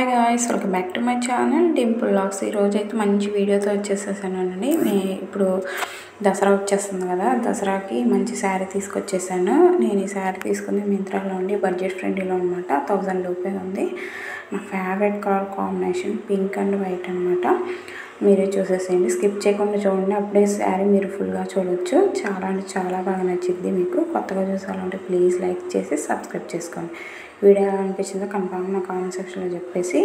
Hi guys, welcome back to my channel Dimple vlogs. ఈరోజు అయితే మంచి వీడియోతో వచ్చేసేసానండి. ఇప్పుడు దసరా వచ్చేస్తుంది కదా, దసరాకి మంచి శారీ తీసుకొచ్చేసాను. నేను ఈ శారీ తీసుకుంది మింత్రాలో ఉండి బడ్జెట్ ఫ్రెండ్లీలో అనమాట. 1000 రూపీస్ ఉంది. నా favourite colour combination pink and white అనమాట. మీరే చూసేసేయండి, స్కిప్ చేయకుండా చూడండి. అప్పుడే శారీ మీరు ఫుల్గా చూడవచ్చు. చాలా అంటే చాలా బాగా నచ్చింది. మీకు కొత్తగా చూసాలంటే ప్లీజ్ లైక్ చేసి సబ్స్క్రైబ్ చేసుకోండి. వీడియో ఎలా అనిపించిందో కన్ఫామ్గా నా కామెంట్ సెక్షన్లో చెప్పేసి,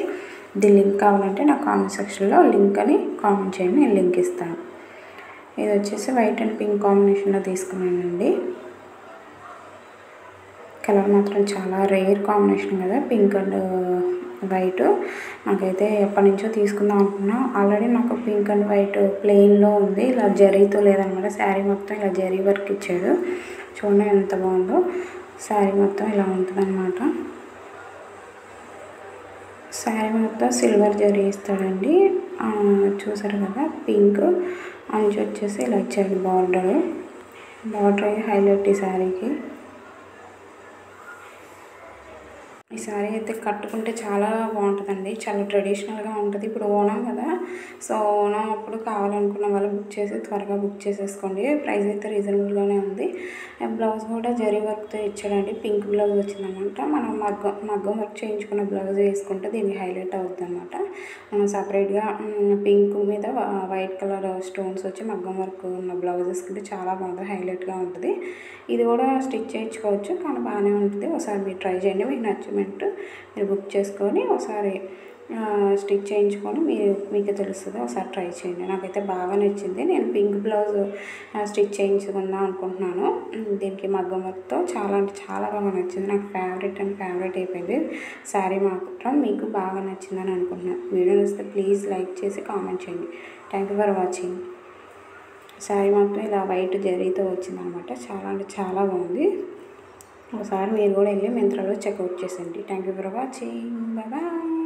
ఇది లింక్ కావాలంటే నా కామెంట్ సెక్షన్లో లింక్ అని కామెంట్ చేయండి, నేను లింక్ ఇస్తాను. ఇది వచ్చేసి వైట్ అండ్ పింక్ కాంబినేషన్లో తీసుకున్నానండి. కలర్ మాత్రం చాలా రేర్ కాంబినేషన్ కదా, పింక్ అండ్ వైట్. నాకైతే ఎప్పటి నుంచో తీసుకుందాం అనుకున్నా. ఆల్రెడీ నాకు పింక్ అండ్ వైట్ ప్లెయిన్లో ఉంది, ఇలా జరీతో లేదనమాట. శారీ మొత్తం ఇలా జరీ వర్క్ ఇచ్చాడు. చూడండి ఎంత బాగుందో. శారీ మొత్తం ఇలా ఉంటుందన్నమాట. శారీ మొత్తం సిల్వర్ జరీ ఇస్తాడండి. చూసారు కదా, పింక్ అంచు వచ్చేసి ఇలా ఇచ్చాడు. బార్డర్ హైలైట్ ఈ శారీకి. ఈ శారీ అయితే కట్టుకుంటే చాలా బాగుంటుందండి, చాలా ట్రెడిషనల్గా ఉంటుంది. ఇప్పుడు ఓణం కదా, సో ఓణం అప్పుడు కావాలనుకున్న వాళ్ళు త్వరగా బుక్ చేసేసుకోండి. ప్రైస్ అయితే రీజనబుల్గానే ఉంది. బ్లౌజ్ కూడా జరీ వర్క్తో ఇచ్చాడండి. పింక్ బ్లౌజ్ వచ్చిందనమాట. మనం మగ్గం వర్క్ చేయించుకున్న బ్లౌజ్ వేసుకుంటే దీనికి హైలైట్ అవుతుంది అనమాట. మనం సపరేట్గా పింక్ మీద వైట్ కలర్ స్టోన్స్ వచ్చి మగ్గం వర్క్ ఉన్న బ్లౌజ్ వేసుకుంటే చాలా బాగుంటుంది, హైలైట్గా ఉంటుంది. ఇది కూడా స్టిచ్ చేయించుకోవచ్చు, కానీ బాగానే ఉంటుంది. ఒకసారి మీరు ట్రై చేయండి. మీకు నచ్చినట్టు మీరు బుక్ చేసుకొని ఒకసారి స్టిచ్ చేయించుకొని మీకు తెలుస్తుంది. ఒకసారి ట్రై చేయండి. నాకైతే బాగా నచ్చింది. నేను పింక్ బ్లౌజ్ స్టిచ్ చేయించుకుందాం అనుకుంటున్నాను. దీనికి మగ్గం వర్క్తో చాలా అంటే చాలా బాగా నచ్చింది. నాకు ఫేవరెట్ అయిపోయింది. శారీ మాత్రం మీకు బాగా నచ్చిందని అనుకుంటున్నాను. వీడియో వస్తే ప్లీజ్ లైక్ చేసి కామెంట్ చేయండి. Thank you for watching. Sari మొత్తం ఇలా వైట్ జరీతో వచ్చిందనమాట. చాలా అంటే చాలా బాగుంది. ఒకసారి మీరు కూడా వెళ్ళి మింత్రాలో చెక్అవుట్ చేసేయండి. Thank you for watching. Bye.